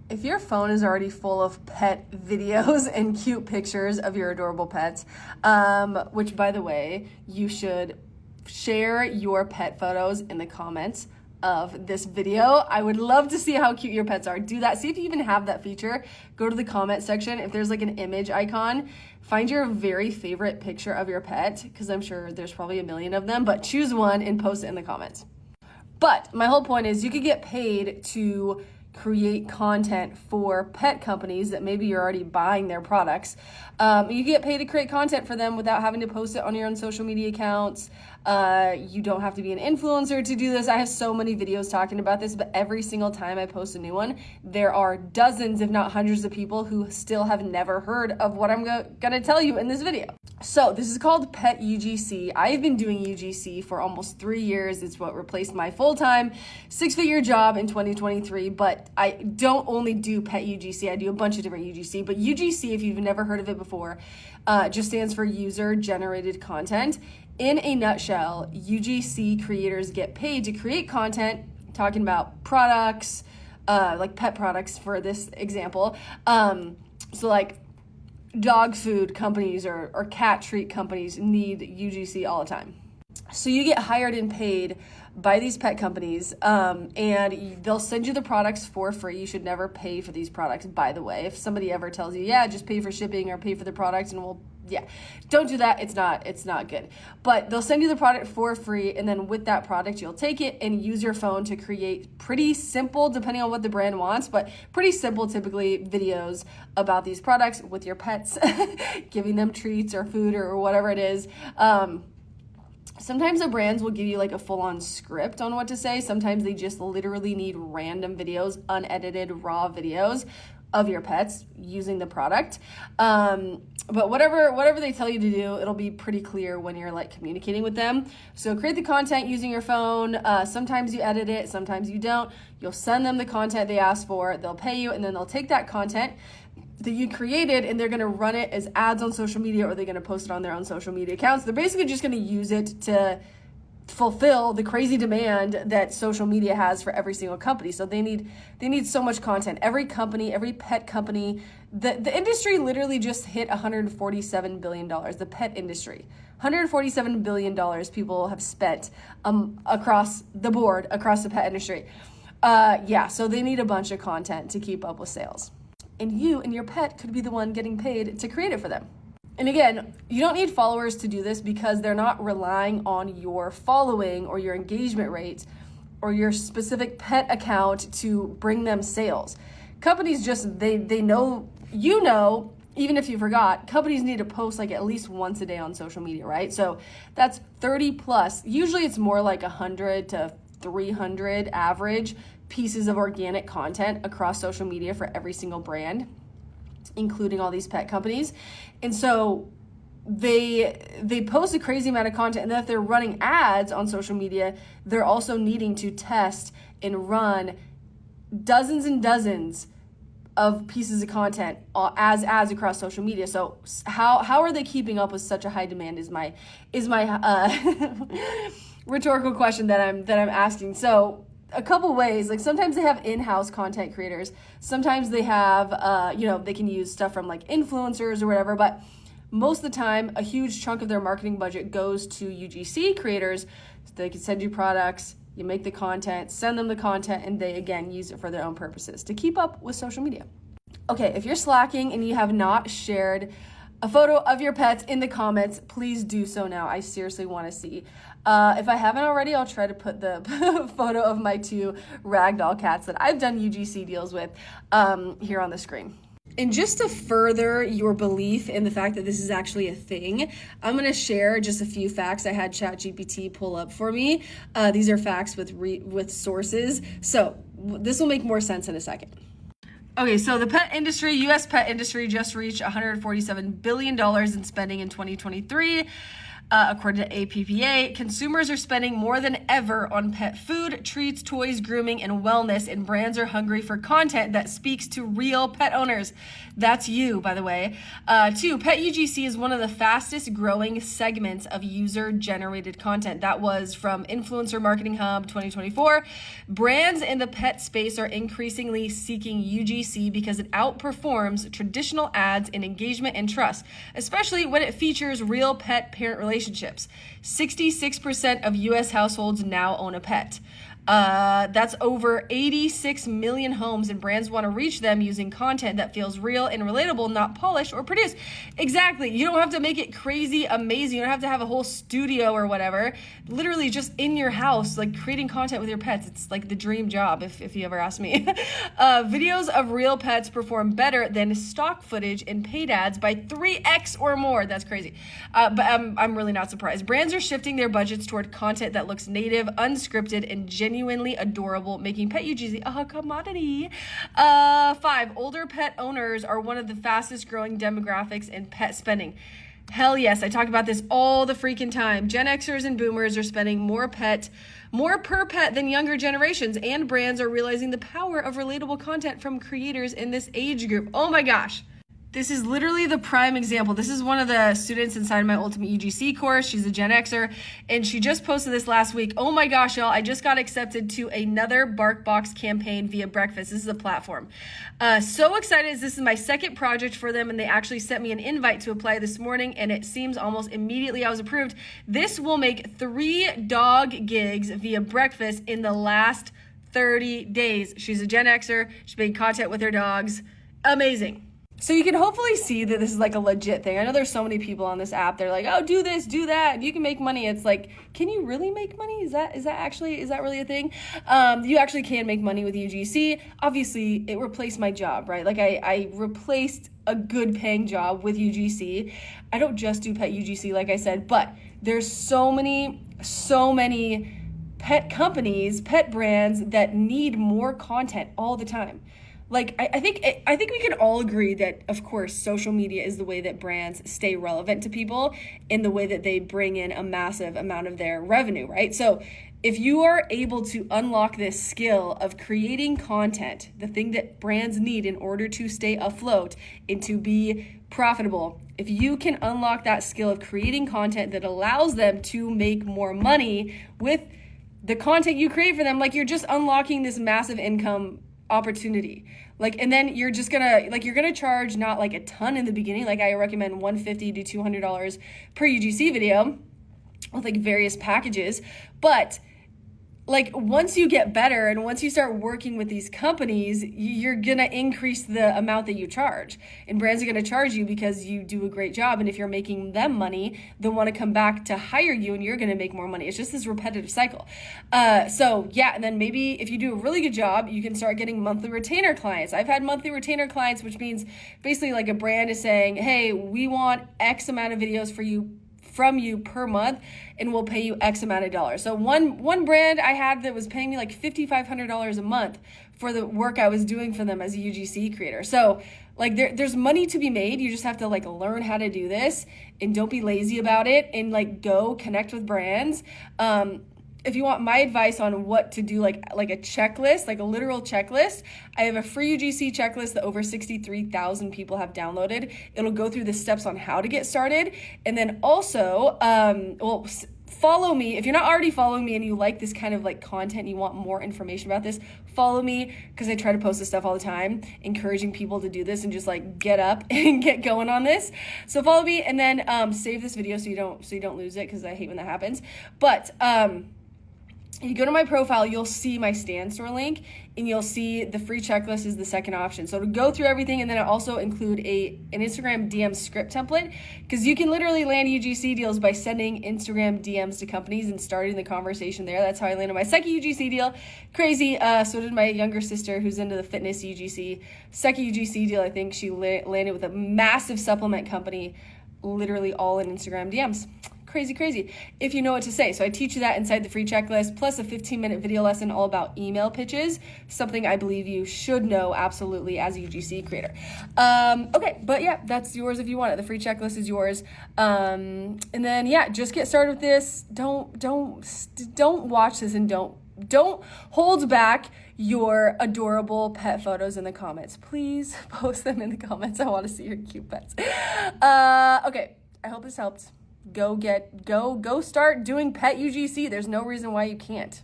If your phone is already full of pet videos and cute pictures of your adorable pets, which by the way, you should share your pet photos in the comments of this video. I would love to see how cute your pets are. Do that. See if you even have that feature. Go to the comment section. If there's like an image icon, find your very favorite picture of your pet, because I'm sure there's probably a million of them, but choose one and post it in the comments. But my whole point is you could get paid to create content for pet companies that maybe you're already buying their products. You get paid to create content for them without having to post it on your own social media accounts. You don't have to be an influencer to do this. I have so many videos talking about this, but every single time I post a new one, there are dozens, if not hundreds of people who still have never heard of what I'm gonna tell you in this video. So this is called Pet UGC. I've been doing UGC for almost 3 years. It's what replaced my full-time 6-figure job in 2023, but I don't only do Pet UGC. I do a bunch of different UGC, but UGC, if you've never heard of it before, just stands for user-generated content. In a nutshell, UGC creators get paid to create content talking about products, like pet products for this example. So like dog food companies or cat treat companies need UGC all the time. So you get hired and paid by these pet companies, and they'll send you the products for free. You should never pay for these products, by the way. If somebody ever tells you, yeah, just pay for shipping or pay for the products and don't do that. It's not good. But they'll send you the product for free, and then with that product, you'll take it and use your phone to create pretty simple, depending on what the brand wants, but pretty simple, typically, videos about these products with your pets, giving them treats or food or whatever it is. Sometimes the brands will give you like a full-on script on what to say. Sometimes they just literally need random videos, unedited, raw videos of your pets using the product. But whatever they tell you to do, it'll be pretty clear when you're like communicating with them. So create the content using your phone. Sometimes you edit it, sometimes you don't. You'll send them the content they ask for, they'll pay you, and then they'll take that content that you created and they're going to run it as ads on social media, or they're going to post it on their own social media accounts. They're basically just going to use it to fulfill the crazy demand that social media has for every single company. So they need so much content. Every company, every pet company, the industry literally just hit $147 billion, the pet industry. $147 billion people have spent across the board, across the pet industry. So they need a bunch of content to keep up with sales. And you and your pet could be the one getting paid to create it for them. And again, you don't need followers to do this because they're not relying on your following or your engagement rate or your specific pet account to bring them sales. Companies just, they know, even if you forgot, companies need to post like at least once a day on social media, right? So that's 30 plus. Usually it's more like 100 to 300 average pieces of organic content across social media for every single brand, including all these pet companies. And so they post a crazy amount of content, and then if they're running ads on social media, they're also needing to test and run dozens and dozens of pieces of content as ads across social media. So how are they keeping up with such a high demand is my rhetorical question that I'm asking. So a couple ways, like sometimes they have in-house content creators. Sometimes they have, they can use stuff from like influencers or whatever, but most of the time, a huge chunk of their marketing budget goes to UGC creators. So they can send you products, you make the content, send them the content, and they, again, use it for their own purposes to keep up with social media. Okay, if you're slacking and you have not shared a photo of your pets in the comments, please do so now. I seriously want to see. If I haven't already, I'll try to put the photo of my 2 ragdoll cats that I've done UGC deals with here on the screen. And just to further your belief in the fact that this is actually a thing, I'm going to share just a few facts I had ChatGPT pull up for me. These are facts with sources. So this will make more sense in a second. Okay, so the pet industry, U.S. pet industry just reached $147 billion in spending in 2023. According to APPA, consumers are spending more than ever on pet food, treats, toys, grooming, and wellness, and brands are hungry for content that speaks to real pet owners. That's you, by the way. 2, Pet UGC is one of the fastest growing segments of user-generated content. That was from Influencer Marketing Hub 2024. Brands in the pet space are increasingly seeking UGC because it outperforms traditional ads in engagement and trust, especially when it features real pet-parent relationships. 66% of U.S. households now own a pet. That's over 86 million homes, and brands want to reach them using content that feels real and relatable, not polished or produced. Exactly. You don't have to make it crazy amazing. You don't have to have a whole studio or whatever. Literally just in your house, like creating content with your pets. It's like the dream job, if you ever ask me. Videos of real pets perform better than stock footage in paid ads by 3x or more. That's crazy. But I'm really not surprised. Brands are shifting their budgets toward content that looks native, unscripted, and genuinely adorable, making Pet UGC a commodity. 5, older pet owners are one of the fastest growing demographics in pet spending. Hell yes, I talk about this all the freaking time. Gen Xers and boomers are spending more per pet than younger generations, and brands are realizing the power of relatable content from creators in this age group. Oh my gosh. This is literally the prime example. This is one of the students inside my Ultimate UGC course. She's a Gen Xer, and she just posted this last week. Oh my gosh, y'all, I just got accepted to another BarkBox campaign via Breakfast. This is a platform. So excited. This is my second project for them, and they actually sent me an invite to apply this morning, and it seems almost immediately I was approved. This will make 3 dog gigs via Breakfast in the last 30 days. She's a Gen Xer. She's made content with her dogs. Amazing. So you can hopefully see that this is like a legit thing. I know there's so many people on this app. They're like, oh, do this, do that. You can make money. It's like, can you really make money? Is that really a thing? You actually can make money with UGC. Obviously, it replaced my job, right? Like I replaced a good paying job with UGC. I don't just do Pet UGC, like I said, but there's so many pet companies, pet brands that need more content all the time. Like, I think we can all agree that, of course, social media is the way that brands stay relevant to people in the way that they bring in a massive amount of their revenue, right? So if you are able to unlock this skill of creating content, the thing that brands need in order to stay afloat and to be profitable, if you can unlock that skill of creating content that allows them to make more money with the content you create for them, like, you're just unlocking this massive income opportunity. Like, and then you're gonna charge not like a ton in the beginning. Like, I recommend $150 to $200 per UGC video with like various packages. But like, once you get better and once you start working with these companies, you're gonna increase the amount that you charge, and brands are gonna charge you because you do a great job. And if you're making them money, they'll want to come back to hire you, and you're gonna make more money. It's just this repetitive cycle. So yeah, and then maybe if you do a really good job, you can start getting monthly retainer clients. I've had monthly retainer clients, which means basically like a brand is saying, hey, we want X amount of videos from you per month, and we'll pay you X amount of dollars. So one brand I had that was paying me like $5,500 a month for the work I was doing for them as a UGC creator. So like there's money to be made. You just have to like learn how to do this, and don't be lazy about it, and like go connect with brands. If you want my advice on what to do, like a checklist, like a literal checklist, I have a free UGC checklist that over 63,000 people have downloaded. It'll go through the steps on how to get started. And then also, follow me. If you're not already following me and you like this kind of like content and you want more information about this, follow me, because I try to post this stuff all the time, encouraging people to do this and just like get up and get going on this. So follow me, and then save this video so you don't lose it, because I hate when that happens. But if you go to my profile, you'll see my Stan Store link, and you'll see the free checklist is the second option. So to go through everything, and then I also include an Instagram DM script template, because you can literally land UGC deals by sending Instagram DMs to companies and starting the conversation there. That's how I landed my second UGC deal. Crazy. So did my younger sister, who's into the fitness UGC. Second UGC deal, I think she landed with a massive supplement company, literally all in Instagram DMs. crazy, crazy, if you know what to say. So I teach you that inside the free checklist, plus a 15-minute video lesson all about email pitches, something I believe you should know absolutely as a UGC creator. Okay, but yeah, that's yours if you want it. The free checklist is yours. And then yeah, just get started with this. Don't watch this and don't hold back your adorable pet photos in the comments. Please post them in the comments. I want to see your cute pets. Okay, I hope this helped. Go start doing Pet UGC. There's no reason why you can't.